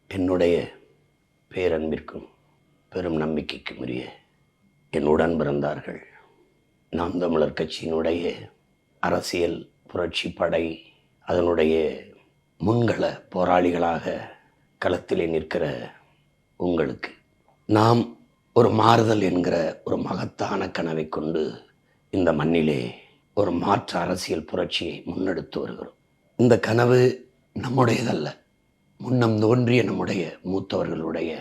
என்னுடைய பேரன்பிற்கும் பெரும் நம்பிக்கைக்கும் உரிய என் உடன் பிறந்தார்கள். நாம் தமிழர் கட்சியினுடைய அரசியல் புரட்சி படை அதனுடைய முன்கள போராளிகளாக களத்திலே நிற்கிற உங்களுக்கு நாம் ஒரு மாறுதல் என்கிற ஒரு மகத்தான கனவை கொண்டு இந்த மண்ணிலே ஒரு மாற்று அரசியல் புரட்சியை முன்னெடுத்து வருகிறோம். இந்த கனவு நம்முடையதல்ல, முன்னம் தோன்றிய நம்முடைய மூத்தவர்களுடைய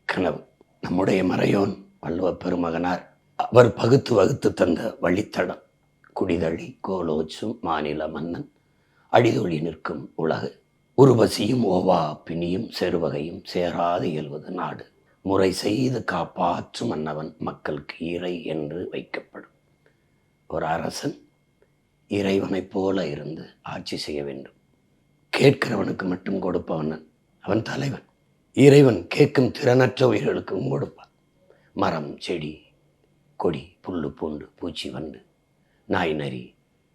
கனவு. நம்முடைய மறையோன் வள்ளுவ பெருமகனார் அவர் பகுத்து வகுத்து தந்த வழித்தடம். குடிதழி கோலோச்சும் மாநில மன்னன் அடிதொழி நிற்கும் உலகு, உருவசியும் ஓவா பிணியும் செருவகையும் சேராது இயல்வது நாடு, முறை செய்து காப்பாற்றும் மன்னவன் மக்களுக்கு இறை என்று வைக்கப்படும். ஒரு அரசன் இறைவனைப் போல இருந்து ஆட்சி செய்ய வேண்டும். கேட்கிறவனுக்கு மட்டும் கொடுப்பவன் அவன் தலைவன். இறைவன் கேட்கும் திறனற்ற உயிர்களுக்கும் கொடுப்பான். மரம் செடி கொடி புல்லு பூண்டு பூச்சி வண்டு நாய் நரி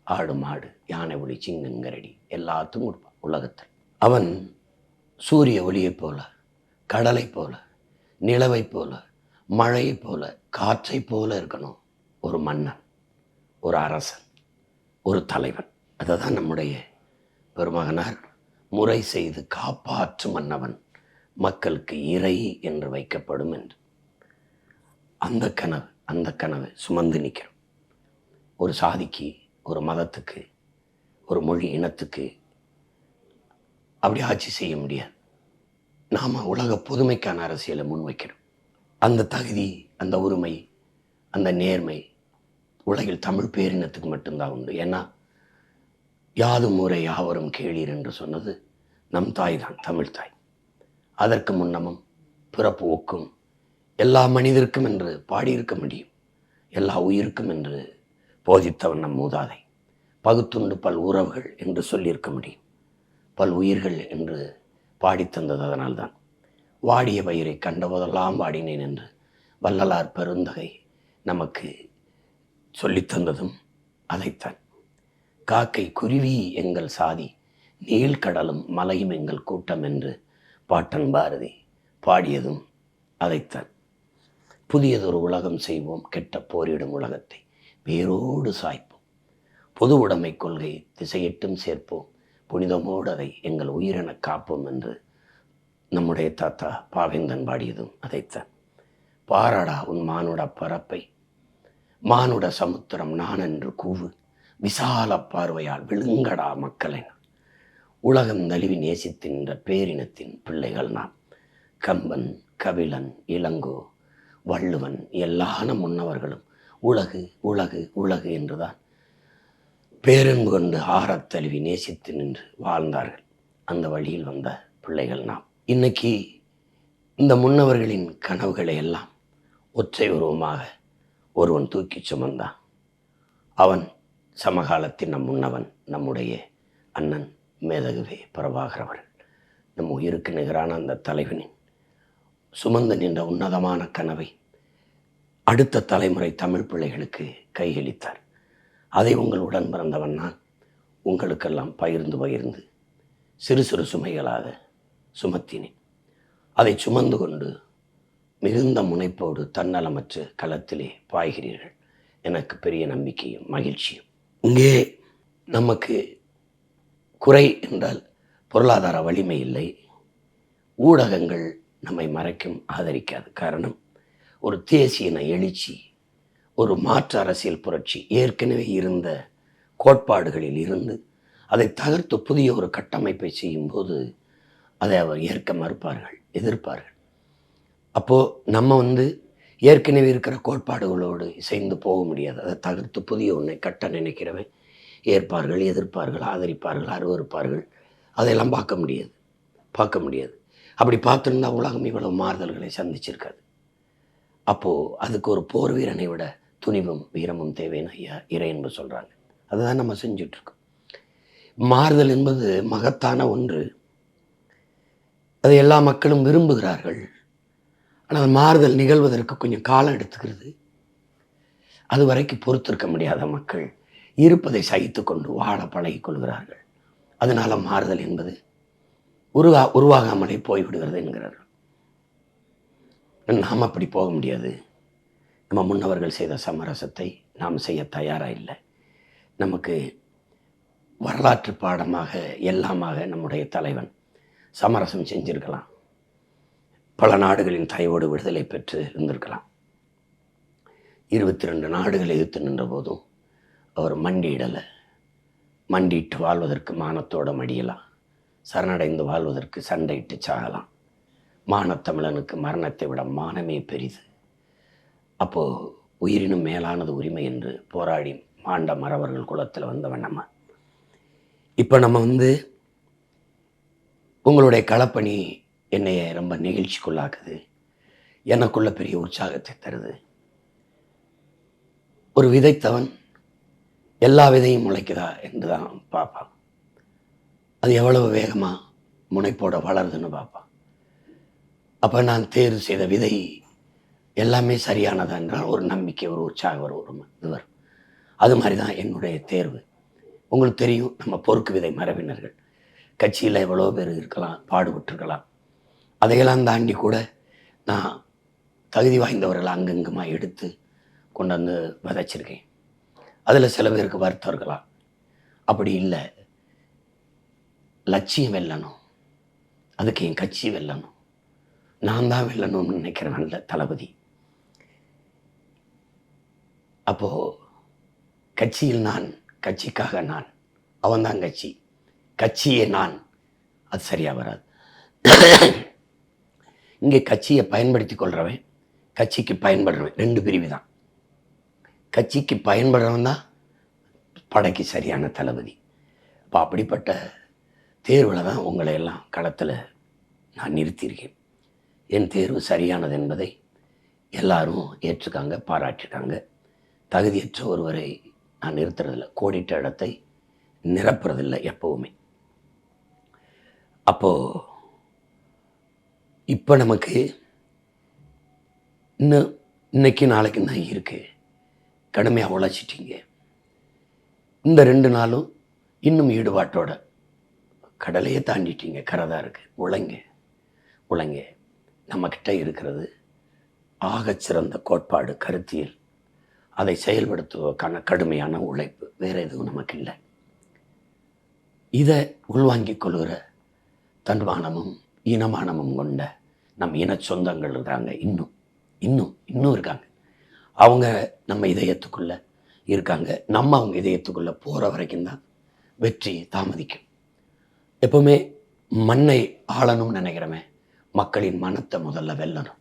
ஆடு மாடு யானை ஒளி சிங்கங்கரடி எல்லாத்துக்கும் கொடுப்பான் உலகத்தில். அவன் சூரிய ஒளியைப் போல, கடலை போல, நிலவை போல, மழையை போல, காற்றை போல இருக்கணும் ஒரு மன்னன், ஒரு அரசன், ஒரு தலைவன். அதை தான் நம்முடைய பெருமகனார் முறை செய்து காப்பாற்றும் மன்னவன் மக்களுக்கு இறை என்று வைக்கப்படும் என்று அந்த கனவை சுமந்து நிற்கிறோம். ஒரு சாதிக்கு, ஒரு மதத்துக்கு, ஒரு மொழி இனத்துக்கு அப்படி ஆட்சி செய்ய முடியாது. நாம் உலக பொதுமைக்கான அரசியலை முன்வைக்கிறோம். அந்த தகுதி, அந்த உரிமை, அந்த நேர்மை உலகில் தமிழ் பேரினத்துக்கு மட்டும்தான் உண்டு. ஏன்னா யாதும் ஊரே யாவரும் கேளீர் என்று சொன்னது நம் தாய் தான், தமிழ் தாய். அதற்கு முன்னமும் பிறப்பு ஒக்கும் எல்லா மனிதருக்கும் என்று பாடியிருக்க முடியும். எல்லா உயிருக்கும் என்று போதித்தவன் நம் மூதாதை. பகுத்துண்டு பல் உறவுகள் என்று சொல்லியிருக்க முடியும். பல் உயிர்கள் என்று பாடித்தந்தது அதனால்தான். வாடிய பயிரை கண்டபோதெல்லாம் வாடினேன் என்று வள்ளலார் பெருந்தகை நமக்கு சொல்லித்தந்ததும் அதைத்தான். காக்கை குருவி எங்கள் சாதி, நீள்கடலும் மலையும் எங்கள் கூட்டம் என்று பாட்டன் பாரதி பாடியதும் அதைத்தான். புதியதொரு உலகம் செய்வோம், கெட்ட போரிடும் உலகத்தை வேரோடு சாய்ப்போம், பொது உடைமை கொள்கை திசையிட்டும் சேர்ப்போம், புனிதமோடு அதை எங்கள் உயிரென காப்போம் என்று நம்முடைய தாத்தா பாவேந்தன் பாடியதும் அதைத்தான். பாராடா உன் மானுட பரப்பை, மானுட சமுத்திரம் நான் என்று கூவு, விசால பார்வையால் விழுங்கடா மக்களை, உலகம் தழுவி நேசித்தின்ற பேரினத்தின் பிள்ளைகள் நாம். கம்பன், கபிலன், இளங்கோ, வள்ளுவன் எல்லான முன்னவர்களும் உலகு உலகு உலகு என்றுதான் பேரன்பு கொண்டு ஆறத் தழுவி நேசித்து நின்று வாழ்ந்தார்கள். அந்த வழியில் வந்த பிள்ளைகள் நாம். இன்னைக்கு இந்த முன்னவர்களின் கனவுகளை எல்லாம் ஒற்றை உருவமாக ஒருவன் தூக்கி சுமந்தான். அவன் சமகாலத்தின் நம் முன்னவன், நம்முடைய அண்ணன் மேதகுவே பிரபாகர் அவர்கள். நம் உயிருக்கு நிகரான அந்த தலைவனின் சுமந்து நின்ற உன்னதமான கனவை அடுத்த தலைமுறை தமிழ் பிள்ளைகளுக்கு கையளித்தார். அதை உங்களுடன் பிறந்தவன் நான் உங்களுக்கெல்லாம் பகிர்ந்து சிறு சிறு சுமைகளாக சுமத்தினேன். அதை சுமந்து கொண்டு மிகுந்த முனைப்போடு தன்னலமற்ற களத்திலே பாய்கிறீர்கள். எனக்கு பெரிய நம்பிக்கையும் மகிழ்ச்சியும். இங்கே நமக்கு குறை என்றால் பொருளாதார வலிமை இல்லை. ஊடகங்கள் நம்மை மறைக்கும், ஆதரிக்காது. காரணம், ஒரு தேசிய எழுச்சி, ஒரு மாற்று அரசியல் புரட்சி ஏற்கனவே இருந்த கோட்பாடுகளில் இருந்து அதை தகர்த்து புதிய ஒரு கட்டமைப்பை செய்யும்போது அதை அவர் ஏற்க மறுப்பார்கள், எதிர்ப்பார்கள். அப்போது நம்ம ஏற்கனவே இருக்கிற கோட்பாடுகளோடு இசைந்து போக முடியாது. அதை தகர்த்து புதிய ஒன்றை கட்ட நினைக்கிறவன் ஏற்பார்கள், எதிர்ப்பார்கள், ஆதரிப்பார்கள், அருவறுப்பார்கள். அதையெல்லாம் பார்க்க முடியாது. அப்படி பார்த்துருந்தா உலகம் இவ்வளவு மாறுதல்களை சந்திச்சிருக்காது. அப்போது அதுக்கு ஒரு போர் வீரனை விட துணிவும் வீரமும் தேவைன்னு ஐயா இறை என்பது சொல்கிறாங்க. அதுதான் நம்ம செஞ்சிட்ருக்கோம். மாறுதல் என்பது மகத்தான ஒன்று. அதை எல்லா மக்களும் விரும்புகிறார்கள். ஆனால் மாறுதல் நிகழ்வதற்கு கொஞ்சம் காலம் எடுத்துக்கிறது. அது வரைக்கும் பொறுத்திருக்க முடியாத மக்கள் இருப்பதை சகித்து கொண்டு வாழ பழகிக் கொள்கிறார்கள். அதனால் மாறுதல் என்பது உருவாகாமலே போய்விடுகிறது என்கிறார்கள். நாம் அப்படி போக முடியாது. நம்ம முன்னவர்கள் செய்த சமரசத்தை நாம் செய்ய தயாராக இல்லை. நமக்கு வரலாற்று பாடமாக எல்லாமாக நம்முடைய தலைவன் சமரசம் செஞ்சிருக்கலாம். பல நாடுகளின் தயவோடு விடுதலை பெற்று இருந்திருக்கலாம். 22 நாடுகளை எதிர்த்து நின்ற போதும் அவர் மண்டியிடலை. மண்டிட்டு வாழ்வதற்கு மானத்தோட மடியலாம், சரணடைந்து வாழ்வதற்கு சண்டையிட்டு சாகலாம். மானத்தமிழனுக்கு மரணத்தை விட மானமே பெரிது. அப்போது உயிரினும் மேலானது உரிமை என்று போராடி மாண்ட மறவர்கள் குலத்தில் வந்தவன் நம்ம. இப்போ நம்ம உங்களுடைய களப்பணி என்னைய ரொம்ப நெகிழ்ச்சிக்குள்ளாக்குது, எனக்குள்ள பெரிய உற்சாகத்தை தருது. ஒரு விதைத்தவன் எல்லா விதையும் முளைக்குதா என்று தான் பார்ப்பான். அது எவ்வளவு வேகமாக முனைப்போட வளருதுன்னு பார்ப்பான். அப்போ நான் தேர்வு செய்த விதை எல்லாமே சரியானதா என்றால் ஒரு நம்பிக்கை, ஒரு உற்சாகம் வரும், இது வரும். அது மாதிரி தான் என்னுடைய தேர்வு. உங்களுக்கு தெரியும், நம்ம பொறுக்கு விதை மரபினர்கள் கட்சியில் எவ்வளோ பேர் இருக்கலாம், பாடுபட்டுருக்கலாம். அதையெல்லாம் தாண்டி கூட நான் தகுதி வாய்ந்தவர்களை அங்கங்குமா எடுத்து கொண்டு வந்து விதைச்சிருக்கேன். அதில் சில பேருக்கு வருத்தம் இருக்கலாம். அப்படி இல்லை, லட்சியம் வெல்லணும், அதுக்கு என் கட்சி வெல்லணும், நான் தான் வெல்லணும்னு நினைக்கிறேன் நல்ல தளபதி. அப்போது கட்சியில் நான், கட்சிக்காக நான், அவன்தான் கட்சி, கட்சியே நான், அது சரியாக வராது. இங்கே கட்சியை பயன்படுத்தி கொள்கிறவன், கட்சிக்கு பயன்படுறவன், 2 பிரிவு தான். கட்சிக்கு பயன்படுறவன் தான் படைக்கு சரியான தளபதி. அப்போ அப்படிப்பட்ட தேர்வில் தான் உங்களை எல்லாம் களத்தில் நான் நிறுத்தியிருக்கேன். என் தேர்வு சரியானது என்பதை எல்லாரும் ஏற்றுக்காங்க, பாராட்டிட்டாங்க. தகுதியற்ற ஒருவரை நான் நிறுத்துறதில்லை, கோடிட்ட இடத்தை நிரப்புறதில்லை எப்போவுமே. அப்போது இப்போ நமக்கு இன்னைக்கு நாளைக்கு தான் இருக்குது. கடுமையாக உழைச்சிட்டிங்க. இந்த 2 நாளும் இன்னும் ஈடுபாட்டோட கடலையே தாண்டிட்டீங்க. கரைதான் இருக்குது. உழைங்க. நம்மக்கிட்ட இருக்கிறது ஆகச்சிறந்த கோட்பாடு, கருத்தியல். அதை செயல்படுத்துவதற்கான கடுமையான உழைப்பு, வேறு எதுவும் நமக்கு இல்லை. இதை உள்வாங்கிக் கொள்கிற தன்மானமும் இனமானமும் கொண்ட நம் இன சொந்தங்கள் இருக்காங்க. இன்னும் இருக்காங்க. அவங்க நம்ம இதயத்துக்குள்ளே இருக்காங்க. நம்ம அவங்க இதயத்துக்குள்ளே போகிற வரைக்கும் தான் வெற்றி தாமதிக்கும். எப்பவுமே மண்ணை ஆளணும்னு நினைக்கிறவன் மக்களின் மனத்தை முதல்ல வெல்லணும்.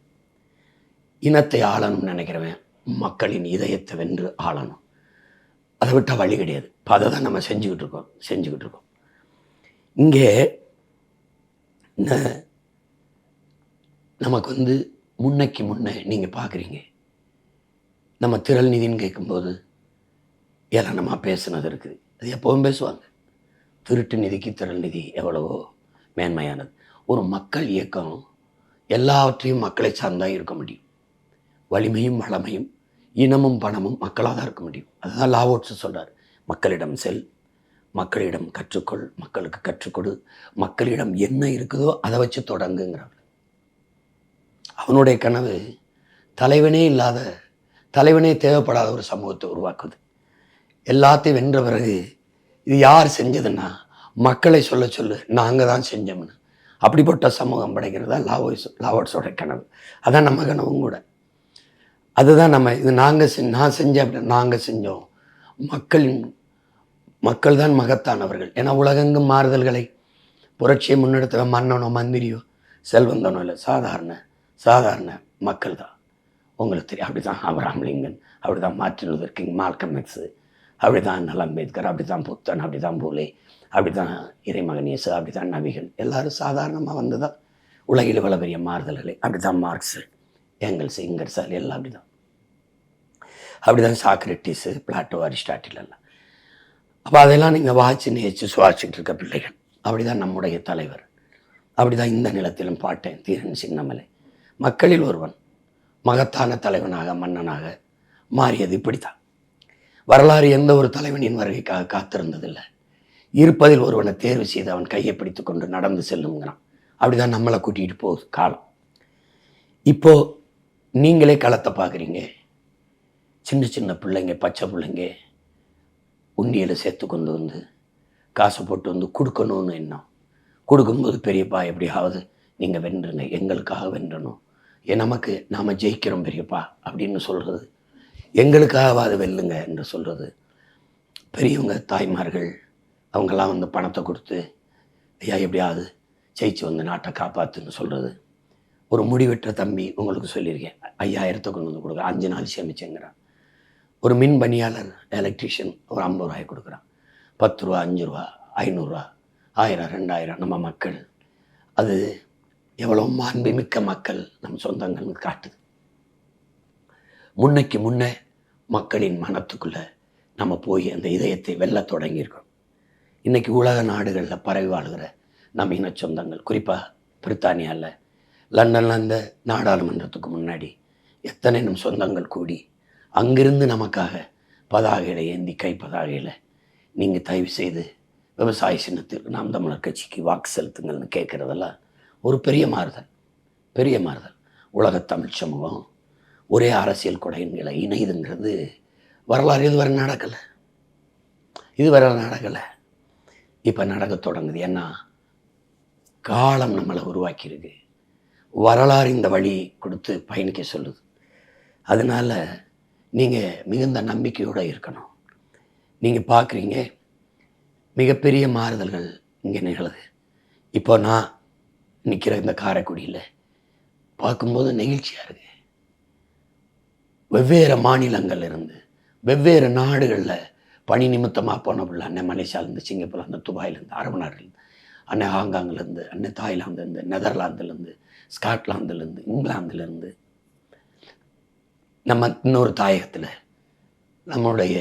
இனத்தை ஆளணும்னு நினைக்கிறவன் மக்களின் இதயத்தை வென்று ஆளணும். அதை விட்டால் வழி கிடையாது. இப்போ அதை தான் நம்ம செஞ்சுக்கிட்டு இருக்கோம். இங்கே நமக்கு முன்னைக்கு முன்னே நீங்கள் பார்க்குறீங்க, நம்ம திரள் நிதின்னு கேட்கும்போது ஏளனமாக பேசுனது இருக்குது. அது எப்போவும் பேசுவாங்க. திருட்டு நிதிக்கு திரள் நிதி எவ்வளவோ மேன்மையானது. ஒரு மக்கள் இயக்கம் எல்லாவற்றையும் மக்களை சார்ந்தான் இருக்க முடியும். வலிமையும் வளமையும் இனமும் பணமும் மக்களாக தான் இருக்க முடியும். அதுதான் லாவோட்ஸ் சொல்கிறார். மக்களிடம் செல், மக்களிடம் கற்றுக்கொள், மக்களுக்கு கற்றுக்கொடு, மக்களிடம் என்ன இருக்குதோ அதை வச்சு தொடங்குங்கிறார். அவனுடைய கனவு தலைவனே தேவைப்படாத ஒரு சமூகத்தை உருவாக்குது. எல்லாத்தையும் வென்ற பிறகு இது யார் செஞ்சதுன்னா மக்களை சொல்லு நாங்கள் தான் செஞ்சோம்னு அப்படிப்பட்ட சமூகம் படைக்கிறது தான் லாவோட்ஸோட கனவு. அதான் நம்ம கனவும் கூட. அதுதான் நம்ம இது நான் செஞ்சேன் அப்படின்னு நாங்கள் செஞ்சோம். மக்கள் தான் மகத்தானவர்கள். ஏன்னா உலகெங்கும் மாறுதல்களை புரட்சியை முன்னெடுத்த மன்னனோ மந்திரியோ செல்வந்தனோ இல்லை, சாதாரண மக்கள் தான். உங்களுக்கு தெரியும். அப்படி தான் ஆபிரகாம் லிங்கன், அப்படி தான் Martin Luther king, Malcolm x, அப்படி தான் அம்பேத்கர், அப்படி தான் புத்தன், அப்படி தான் பூலே, அப்படி தான் இறைமகன் இயேசு, அப்படி தான் நபிகள். எல்லோரும் சாதாரணமாக வந்து தான் உலகில் இவ்வளோ பெரிய மாறுதல்களை. அப்படி தான் மார்க்ஸு, ஏங்கல்ஸு, இங்கர்ஸால் எல்லாம் அப்படி தான் சாக்ரட்டிஸு, பிளாட்டோ, அரிஸ்டாட்டில் எல்லாம். அப்போ அதெல்லாம் நீங்கள் வாய்ச்சி நேச்சு சுவாசிச்சுட்டு இருக்க பிள்ளைகள். அப்படி தான் நம்முடைய தலைவர். அப்படி தான் இந்த நிலத்திலும் பாட்டேன் தீரன் சின்னமலை மக்களில் ஒருவன் மகத்தான தலைவனாக மன்னனாக மாறியது இப்படி தான். வரலாறு எந்த ஒரு தலைவனின் வருகைக்காக காத்திருந்ததில்லை. இருப்பதில் ஒருவனை தேர்வு செய்து அவன் கையை பிடித்து கொண்டு நடந்து செல்லுங்கிறான். அப்படிதான் நம்மளை கூட்டிகிட்டு போகுது காலம். இப்போ நீங்களே களத்தை பார்க்குறீங்க. சின்ன சின்ன பிள்ளைங்க, பச்சை பிள்ளைங்க உண்டியலை சேர்த்து கொண்டு வந்து காசை போட்டு வந்து கொடுக்கணும்னு எண்ணம். கொடுக்கும்போது பெரியப்பா எப்படியாவது நீங்கள் வென்றுங்க, எங்களுக்காக வென்றணும், நமக்கு நாம் ஜெயிக்கிறோம் பெரியப்பா அப்படின்னு சொல்கிறது, எங்களுக்காகவாது வெல்லுங்க என்று சொல்கிறது. பெரியவங்க தாய்மார்கள் அவங்கெல்லாம் வந்து பணத்தை கொடுத்து ஐயா எப்படியாவது ஜெயிச்சு வந்து நாட்டை காப்பாற்றுன்னு சொல்கிறது. ஒரு முடிவெற்ற தம்பி உங்களுக்கு சொல்லியிருக்கேன், 5000 கொண்டு வந்து கொடுக்குறான், 5 நாள் சேமிச்சுங்கிறான். ஒரு மின் பணியாளர் எலக்ட்ரிஷியன் ஒரு 50 ரூபாய் கொடுக்குறான். 10 ரூபா, 5 ரூபா, 500 ரூபா, 1000, 2000 நம்ம மக்கள். அது எவ்வளோ மாண்புமிக்க மக்கள் நம் சொந்தங்கள்னு காட்டுது. முன்னைக்கு முன்னே மக்களின் மனத்துக்குள்ளே நம்ம போய் அந்த இதயத்தை வெல்ல தொடங்கியிருக்கோம். இன்றைக்கி உலக நாடுகளில் பரவி வாழ்கிற நம்ம இன சொந்தங்கள், குறிப்பாக பிரித்தானியாவில் லண்டனில் அந்த நாடாளுமன்றத்துக்கு முன்னாடி எத்தனை நம் சொந்தங்கள் கூடி அங்கிருந்து நமக்காக பதாகைகளை ஏந்தி, கை பதாகையில் நீங்கள் தயவு செய்து விவசாய சின்னத்திற்கு நாம் தமிழர் கட்சிக்கு வாக்கு செலுத்துங்கள்னு கேட்குறதெல்லாம் ஒரு பெரிய மாறுதல், பெரிய மாறுதல். உலகத் தமிழ் சமூகம் ஒரே அரசியல் கொடைகளை இணையுதுங்கிறது வரலாறு இதுவரை நடக்கலை, இதுவரை நடக்கலை. இப்போ நடக்க தொடங்குது. ஏன்னா காலம் நம்மளை உருவாக்கியிருக்கு, வரலாறு இந்த வழி கொடுத்து பயணிக்க சொல்லுது. அதனால் நீங்கள் மிகுந்த நம்பிக்கையோடு இருக்கணும். நீங்கள் பார்க்குறீங்க மிகப்பெரிய மாறுதல்கள் இங்கே நிகழுது. இப்போ நான் நிற்கிற இந்த காரைக்குடியில் பார்க்கும்போது நெகிழ்ச்சியாக இருக்குது. வெவ்வேறு மாநிலங்கள் இருந்து வெவ்வேறு நாடுகளில் பணி நிமித்தமாக போன பிள்ளை, அண்ணன் மலேசியாவிலேருந்து, சிங்கப்பூர்லேருந்து, துபாயிலேருந்து, அரபு நாடுலேருந்து, அண்ணன் ஹாங்காங்லேருந்து, அண்ணன் தாய்லாந்துலேருந்து, நெதர்லாந்துலேருந்து, ஸ்காட்லாந்துலேருந்து, இங்கிலாந்துலேருந்து, நம்ம இன்னொரு தாயகத்தில் நம்முடைய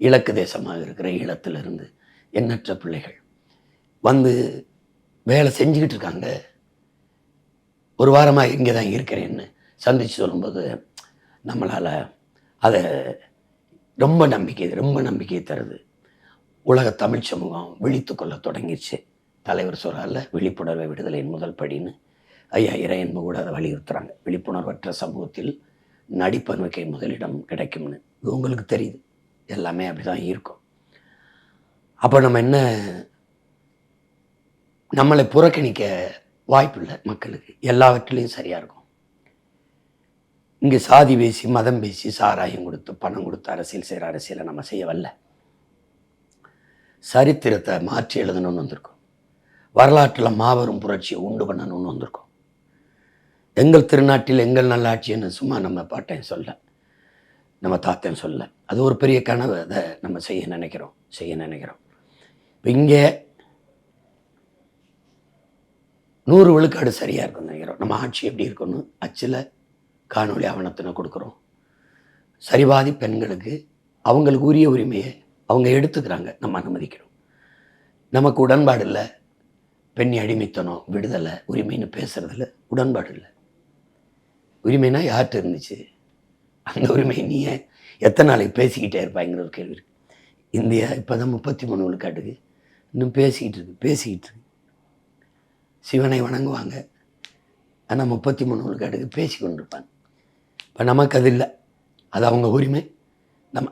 இலக்கு தேசமாக இருக்கிற ஈழத்திலிருந்து எண்ணற்ற பிள்ளைகள் வந்து வேலை செஞ்சுக்கிட்டு இருக்காங்க. ஒரு வாரமாக இங்கே தான் இருக்கிறேன்னு சந்தித்து சொல்லும்போது நம்மளால் அதை ரொம்ப நம்பிக்கை தருது. உலக தமிழ் சமூகம் விழித்து கொள்ள தொடங்கிடுச்சு. தலைவர் சொல்கிறார்ல, விழிப்புணர்வை விடுதலையின் முதல் படின்னு. ஐயா இறையன்பு கூட அதை வலியுறுத்துகிறாங்க. விழிப்புணர்வற்ற சமூகத்தில் நடிப்பனுக்கே முதலிடம் கிடைக்கும்னு. இது உங்களுக்கு தெரியுது, எல்லாமே அப்படி தான் இருக்கும். அப்போ நம்ம என்ன, நம்மளை புறக்கணிக்க வாய்ப்பு இல்லை. மக்களுக்கு எல்லாவற்றிலையும் சரியாக இருக்கும். இங்கே சாதி பேசி, மதம் பேசி, சாராயம் கொடுத்து, பணம் கொடுத்து அரசியல் செய்கிற அரசியலை நம்ம செய்ய வரல. சரித்திரத்தை மாற்றி எழுதணும்னு வந்திருக்கோம். வரலாற்றில் மாபெரும் புரட்சியை உண்டு பண்ணணும்னு வந்திருக்கோம். எங்கள் திருநாட்டில் எங்கள் நல்லாட்சின்னு சும்மா நம்ம பாட்டையும் சொல்ல, நம்ம தாத்தையும் சொல்ல, அது ஒரு பெரிய கனவு. அதை நம்ம செய்ய நினைக்கிறோம். இப்போ இங்கே 100 விழுக்காடு சரியாக இருக்குன்னு நினைக்கிறோம். நம்ம ஆட்சி எப்படி இருக்குன்னு அச்சில் காணொலி ஆவணத்தினை கொடுக்குறோம். சரிவாதி பெண்களுக்கு அவங்களுக்கு உரிய உரிமையை அவங்க எடுத்துக்கிறாங்க, நம்ம அனுமதிக்கிறோம். நமக்கு உடன்பாடு இல்லை. பெண் அடிமைத்தனம், விடுதலை, உரிமைன்னு பேசுகிறதுல உடன்பாடு இல்லை. உரிமைனா யார்கிட்ட இருந்துச்சு? அந்த உரிமை நீ எத்தனை நாளைக்கு பேசிக்கிட்டே இருப்பாங்கிற ஒரு கேள்வி இருக்குது. இந்தியா இப்போ தான் 33 விழுக்காட்டுக்கு இன்னும் பேசிக்கிட்டு இருக்கு. சிவனை வணங்குவாங்க, ஆனால் 33 விழுக்காட்டுக்கு பேசி கொண்டு இருப்பாங்க. இப்போ நமக்கு அது இல்லை. அது அவங்க உரிமை.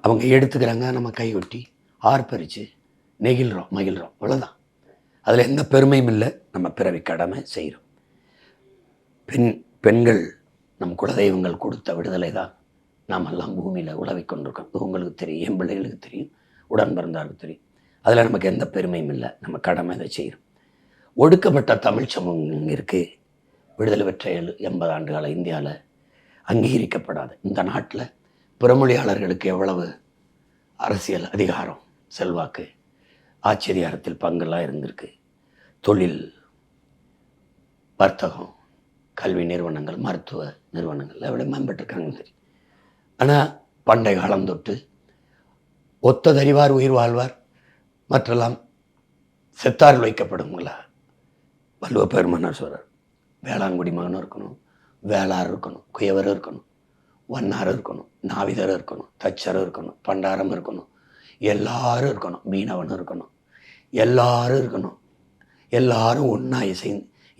அவங்க எடுத்துக்கிறாங்க, நம்ம கையொட்டி ஆர்ப்பரித்து மகிழ்கிறோம், அவ்வளோதான். அதில் எந்த பெருமையும் இல்லை. நம்ம பிறவி கடமை செய்கிறோம். பெண்கள் நம் குலதெய்வங்கள் கொடுத்த விடுதலை தான் நாம் எல்லாம் பூமியில் உழவி கொண்டிருக்கோம். உங்களுக்கு தெரியும், என் பிள்ளைகளுக்கு தெரியும், உடன் பிறந்தாருக்கு தெரியும். அதில் நமக்கு எந்த பெருமையும் இல்லை. நம்ம கடமை இதை செய்கிறோம். ஒடுக்கப்பட்ட தமிழ் சமூகம் இருக்குது. விடுதலை பெற்ற 80 ஆண்டுகால இந்தியாவில் அங்கீகரிக்கப்படாது இந்த நாட்டில் பிறமொழியாளர்களுக்கு எவ்வளவு அரசியல் அதிகாரம், செல்வாக்கு, ஆட்சி அதிகாரத்தில் பங்கெல்லாம் இருந்திருக்கு. தொழில், வர்த்தகம், கல்வி நிறுவனங்கள், மருத்துவ நிறுவனங்கள் எவ்வளோ மேம்பட்டிருக்காங்கன்னு தெரியும். ஆனால் பண்டைய காலம் தொட்டு ஒத்ததறிவார் உயிர் வாழ்வார், மற்றெல்லாம் செத்தாரில் வைக்கப்படுங்களா. வள்ளுவ பெருமன்னார் சொல்கிறார், வேளாண்குடி மகனும் இருக்கணும், வேளார் இருக்கணும், குயவர் இருக்கணும், வண்ணார் இருக்கணும், நாவிதர் இருக்கணும், தச்சர் இருக்கணும், பண்டாரம் இருக்கணும், எல்லாரும் இருக்கணும், மீனவன் இருக்கணும். எல்லாரும் இருக்கணும். எல்லாரும் ஒன்றா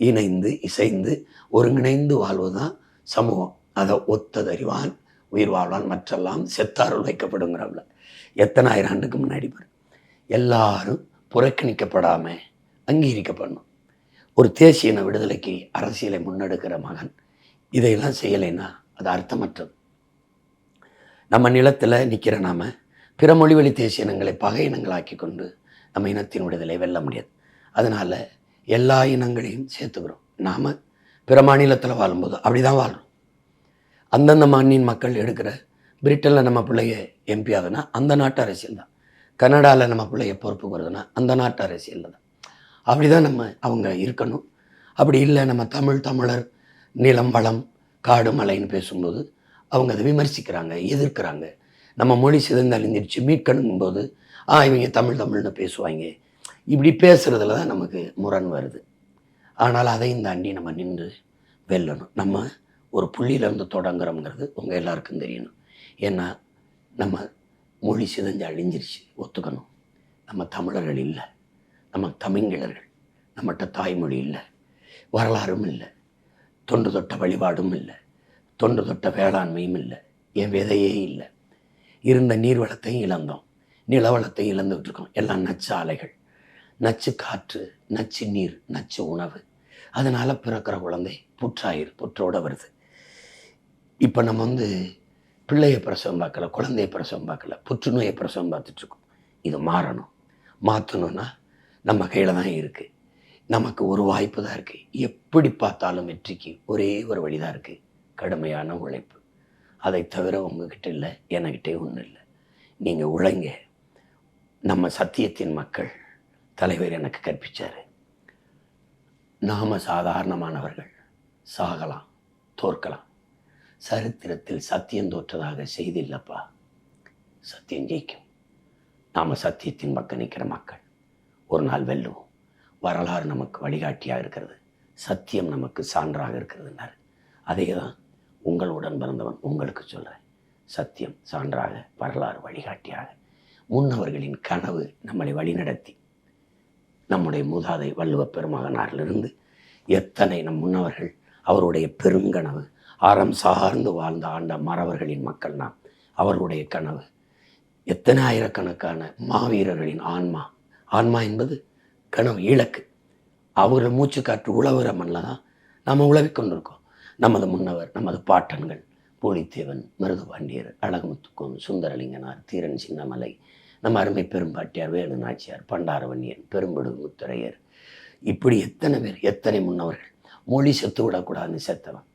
இணைந்து இசைந்து ஒருங்கிணைந்து வாழ்வது தான் சமூகம். அதை ஒத்ததறிவான் உயிர் வாழ்வான் மற்றெல்லாம் செத்தாருள் வைக்கப்படுங்கிறவள எத்தனை ஆயிரம் ஆண்டுக்கு முன்னாடி பாரு. எல்லாரும் புறக்கணிக்கப்படாமல் அங்கீகரிக்கப்படணும். ஒரு தேசிய இன விடுதலைக்கு அரசியலை முன்னெடுக்கிற மகன் இதையெல்லாம் செய்யலைன்னா அது அர்த்தமற்றது. நம்ம நிலத்தில் நிற்கிற நாம் பிற மொழிவழி தேசிய இனங்களை பகை இனங்களாக்கி கொண்டு நம்ம இனத்தின் விடுதலை வெல்ல முடியாது. அதனால் எல்லா இனங்களையும் சேர்த்துக்கிறோம். நாம் பிற மாநிலத்தில் வாழும்போது அப்படி தான் வாழ்கிறோம். அந்தந்த மாநில மக்கள் எடுக்கிற பிரிட்டனில் நம்ம பிள்ளைய எம்பி ஆகுதுன்னா அந்த நாட்டு அரசியல் தான். கனடாவில் நம்ம பிள்ளைய பொறுப்புக்கு வருதுன்னா அந்த நாட்டு அரசியலில் தான். அப்படி தான் நம்ம அவங்க இருக்கணும். அப்படி இல்லை நம்ம தமிழர் நிலம் வளம் காடு மலைன்னு பேசும்போது அவங்க அதை விமர்சிக்கிறாங்க, எதிர்க்கிறாங்க. நம்ம மொழி சிதைந்தழிஞ்சிருச்சு மீட்கணுங்கும்போது இவங்க தமிழ்னு பேசுவாங்க. இப்படி பேசுகிறதுல தான் நமக்கு முரண் வருது. ஆனால் அதையும் தாண்டி நம்ம நின்று வெல்லணும். நம்ம ஒரு புள்ளியிலேருந்து தொடங்குறோங்கிறது உங்கள் எல்லாருக்கும் தெரியணும். ஏன்னா நம்ம மொழி சிதைஞ்சு அழிஞ்சிருச்சு, ஒத்துக்கணும். நம்ம தமிழர்கள் இல்லை, நம்ம தமிழர்கள், நம்மகிட்ட தாய்மொழி இல்லை, வரலாறும் இல்லை, தொன்று தொட்ட வழிபாடும் இல்லை, தொன்று தொட்ட வேளாண்மையும் இல்லை, என் விதையே இல்லை. இருந்த நீர்வளத்தையும் இழந்தோம், நிலவளத்தையும் இழந்துகிட்டு இருக்கோம். எல்லாம் நச்சு ஆலைகள், நச்சு காற்று, நச்சு நீர், நச்சு உணவு. அதனால் பிறக்கிற குழந்தை புற்றோட வருது. இப்போ நம்ம பிள்ளையை பிரசவம் பார்க்கல, குழந்தைய பிரசவம் பார்க்கல, புற்றுநோயை பிரசவம் பார்த்துட்ருக்கோம். இது மாறணும். மாற்றணுன்னா நம்ம கையில் தான் இருக்குது. நமக்கு ஒரு வாய்ப்பு தான் இருக்குது. எப்படி பார்த்தாலும் வெற்றிக்கு ஒரே ஒரு வழி தான் இருக்குது, கடுமையான உழைப்பு. அதை தவிர உங்ககிட்ட இல்லை, என்கிட்டே ஒன்றும் இல்லை. நீங்கள் உழைங்க. நம்ம சத்தியத்தின் மக்கள் தலைவர் எனக்கு கற்பித்தார். நாம் சாதாரணமானவர்கள், சாகலாம், தோற்கலாம். சரித்திரத்தில் சத்தியம் தோற்றதாக செய்தி இல்லைப்பா. சத்தியம் ஜெயிக்கும். நாம் சத்தியத்தின் பக்கம் நிற்கிற மக்கள் ஒரு நாள் வெல்லுவோம். வரலாறு நமக்கு வழிகாட்டியாக இருக்கிறது, சத்தியம் நமக்கு சான்றாக இருக்கிறதுனாரு. அதே தான் உங்களுடன் பிறந்தவன் உங்களுக்கு சொல்கிறேன். சத்தியம் சான்றாக, வரலாறு வழிகாட்டியாக, முன்னவர்களின் கனவு நம்மளை வழிநடத்தி, நம்முடைய மூதாதை வள்ளுவ பெருமகனாரிலிருந்து எத்தனை நம் முன்னவர்கள் அவருடைய பெருங்கனவு அறம் சார்ந்து வாழ்ந்த ஆண்ட மறவர்களின் மக்கள் நாம். அவர்களுடைய கனவு எத்தனை ஆயிரக்கணக்கான மாவீரர்களின் ஆன்மா என்பது கனவு, இலக்கு. அவர்கள் மூச்சு காற்று உழவுற மண்ணில் தான் நாம் உழவிக் கொண்டிருக்கோம். நமது முன்னவர், நமது பாட்டன்கள் பூலித்தேவன், மருதுபாண்டியர், அழகுமுத்துக்கோன், சுந்தரலிங்கனார், தீரன் சின்னமலை, நம்ம அருமை பெரும்பாட்டியார், வேலு நாச்சியார், பண்டாரவன்னியன், பெரும்படு முத்துரையர், இப்படி எத்தனை பேர், எத்தனை முன்னவர்கள். மொழி செத்து விடக்கூடாதுன்னு செத்தவன்,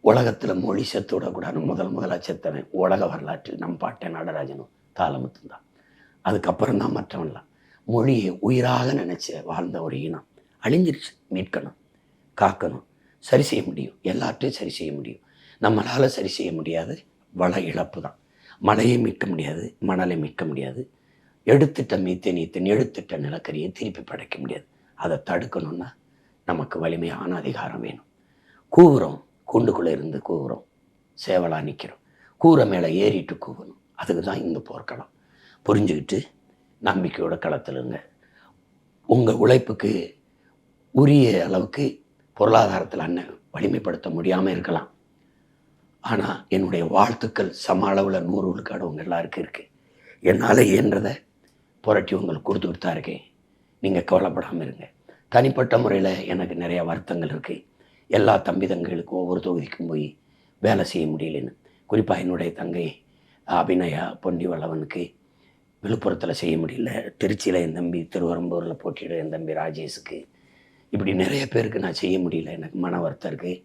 உலகத்தில் மொழி செத்து விடக்கூடாதுன்னு முதலாக செத்தவன் உலக வரலாற்றில் நம் பாட்டன் நடராஜனும் தாளமுத்தும் தான். அதுக்கப்புறம் தான் மற்றவன்லாம். மொழியை உயிராக நினச்சி வாழ்ந்த ஒரு இனம் அழிஞ்சிருச்சு. மீட்கணும், காக்கணும், சரி செய்ய முடியும். எல்லாத்தையும் சரி செய்ய முடியும். நம்மளால் சரி செய்ய முடியாது வள இழப்பு தான். மழையை மீட்க முடியாது, மணலை மீட்க முடியாது, எடுத்துட்ட மீத்தேன் எடுத்துட்ட நிலக்கரியை திருப்பி படைக்க முடியாது. அதை தடுக்கணும்னா நமக்கு வலிமையான அதிகாரம் வேணும். கூவுறோம், கூண்டுக்குள்ளே இருந்து கூவுறோம், சேவலாக நிற்கிறோம். கூரை மேலே ஏறிட்டு கூவணும். அதுக்கு தான் இந்த போர்க்களம். புரிஞ்சுக்கிட்டு நம்பிக்கையோட களத்திலுங்க. உங்கள் உழைப்புக்கு உரிய அளவுக்கு பொருளாதாரத்தில் அண்ணன் வலிமைப்படுத்த முடியாமல் இருக்கலாம். ஆனால் என்னுடைய வாழ்த்துக்கள் சம அளவில் 100 விழுக்காடு உங்கள் எல்லாருக்கும் இருக்குது. என்னால் இயன்றதை புரட்டி உங்களுக்கு கொடுத்துக்கிட்டு தான் இருக்கேன். நீங்கள் கவலைப்படாமல் இருங்க. தனிப்பட்ட முறையில் எனக்கு நிறையா வருத்தங்கள் இருக்குது. எல்லா தம்பி தங்கைகளுக்கும் ஒவ்வொரு தொகுதிக்கும் போய் வேலை செய்ய முடியலன்னு. குறிப்பாக என்னுடைய தங்கை அபிநயா பொன்னிவளவனுக்கு விழுப்புரத்தில் செய்ய முடியல, திருச்சியில் என் தம்பி, திருவரம்பூரில் போட்டியிட என் தம்பி ராஜேஷுக்கு, இப்படி நிறைய பேருக்கு நான் செய்ய முடியல. எனக்கு மன வருத்தம் இருக்குது.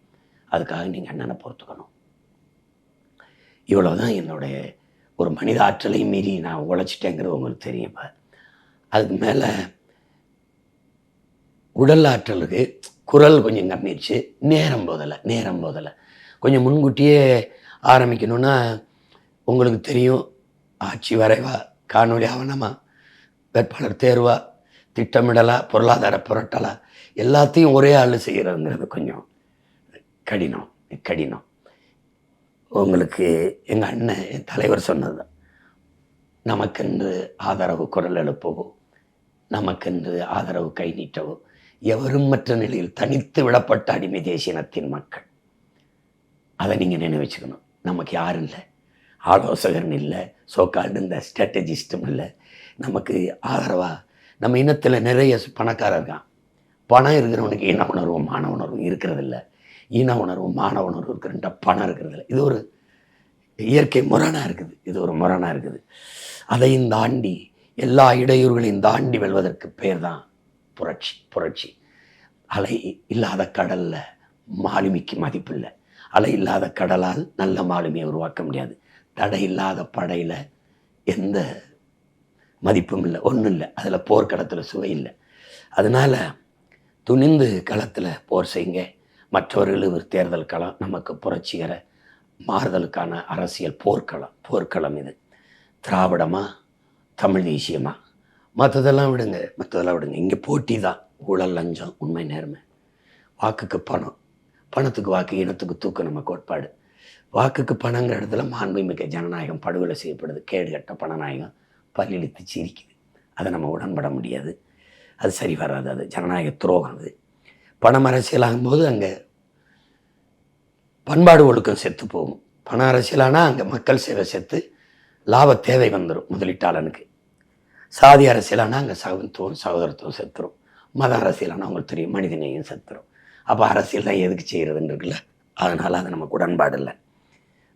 அதுக்காக நீங்கள் அண்ணனை பொறுத்துக்கணும். இவ்வளோ தான் என்னுடைய ஒரு மனித ஆற்றலையும் மீறி நான் உழைச்சிட்டேங்கிறது உங்களுக்கு தெரியுமா. அதுக்கு மேலே உடல் ஆற்றலுக்கு குரல் கொஞ்சம் கம்மிடுச்சு. நேரம் போதலை கொஞ்சம் முன்கூட்டியே ஆரம்பிக்கணுன்னா உங்களுக்கு தெரியும். ஆட்சி வரைவா, காணொலி ஆவணமா, வேட்பாளர் தேர்வா, திட்டமிடலா, பொருளாதார புரட்டலா, எல்லாத்தையும் ஒரே ஆள் செய்கிறதுங்கிறது கொஞ்சம் கடினம். உங்களுக்கு எங்கள் அண்ணன், என் தலைவர் சொன்னது தான், நமக்கென்று ஆதரவு குரல் எழுப்பவோ, நமக்கென்று ஆதரவு கை நீட்டவோ எவரும் மற்ற நிலையில் தனித்து விடப்பட்ட அடிமை தேசியனத்தின் மக்கள். அதை நீங்கள் நினைவச்சுக்கணும். நமக்கு யாரும் இல்லை, ஆலோசகர்னு இல்லை, சோக்கால்டு இந்த ஸ்ட்ராட்டஜிஸ்டும் இல்லை. நமக்கு ஆதரவாக நம்ம இனத்தில் நிறைய பணக்காரர் இருக்கான். பணம் இருக்கிறவனுக்கு இன உணர்வும் மான உணர்வும் இருக்கிறதில்ல. இன உணர்வும் மான உணர்வும் இருக்கிற பணம் இருக்கிறதில்ல. இது ஒரு இயற்கை முரணாக இருக்குது. இது ஒரு முரணாக இருக்குது. அதையும் தாண்டி எல்லா இடையூறுகளையும் தாண்டி வெல்வதற்கு பேர் தான் புரட்சி. புரட்சி. அலை இல்லாத கடலில் மாலுமிக்கு மதிப்பு இல்லை. அலை இல்லாத கடலால் நல்ல மாலுமியை உருவாக்க முடியாது. தடை இல்லாத படையில் எந்த மதிப்பும் இல்லை, ஒன்றும் இல்லை. அதில் போர்க்களத்தில் சுவை இல்லை. அதனால் துணிந்து களத்தில் போர் செய்யுங்க. மற்றவர்கள் ஒரு தேர்தல் களம், நமக்கு புரட்சிகர மாறுதலுக்கான அரசியல் போர்க்களம் இது. திராவிடமா தமிழ் தேசியமா மற்றதெல்லாம் விடுங்க. இங்கே போட்டி தான். ஊழல், லஞ்சம், உண்மை, நேர்மை. வாக்குக்கு பணம், பணத்துக்கு வாக்கு, இனத்துக்கு தூக்கு நம்ம கோட்பாடு. வாக்குக்கு பணங்கிற இடத்துல மாண்புமிக்க ஜனநாயகம் படுகொலை செய்யப்படுது. கேடுகட்ட பணநாயகம் பல்லிழித்து சிரிக்குது. அதை நம்ம உடன்பட முடியாது. அது சரி வராது. அது ஜனநாயக துரோகம். அது பணம் அரசியலாகும்போது அங்கே பண்பாடு ஒழுக்கம் செத்து போகும். பண அரசியலானால் அங்கே மக்கள் சேவை செத்து லாப தேவை வந்துடும் முதலீட்டாளனுக்கு. சாதி அரசியலானால் அங்கே சகோதரத்துவம் செத்துரும். மத அரசியலானால் அவங்களுக்கு தெரியும் மனிதனையும் செத்துரும். அப்போ அரசியல் தான் எதுக்கு செய்கிறதுன்னு இருக்குல்ல. அதனால் அது நமக்கு உடன்பாடு இல்லை.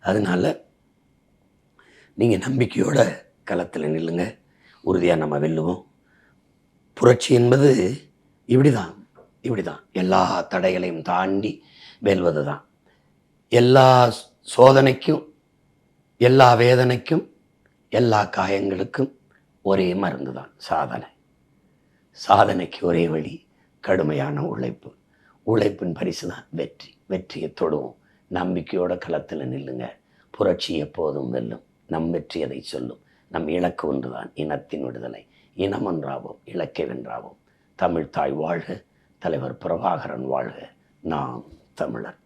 அதனால் நீங்கள் நம்பிக்கையோட களத்தில் நில்லுங்க. உறுதியாக நம்ம வெல்லுவோம். புரட்சி என்பது இப்படி தான் எல்லா தடைகளையும் தாண்டி வெல்வது தான். எல்லா சோதனைக்கும், எல்லா வேதனைக்கும், எல்லா காயங்களுக்கும் ஒரே மருந்து தான் சாதனை. சாதனைக்கு ஒரே வழி கடுமையான உழைப்பு. உழைப்பின் பரிசு தான் வெற்றி. வெற்றியை தொடுவோம். நம்பிக்கையோட களத்தில் நில்லுங்க. புரட்சி எப்போதும் வெல்லும். நம் வெற்றி அதை சொல்லும். நம் இலக்கு ஒன்றுதான், இனத்தின் விடுதலை. இனம் ஒன்றாவோம், இலக்கை வென்றாவோம். தமிழ் தாய் வாழ்க. தலைவர் பிரபாகரன் வாழ்க. நாம் தமிழர்.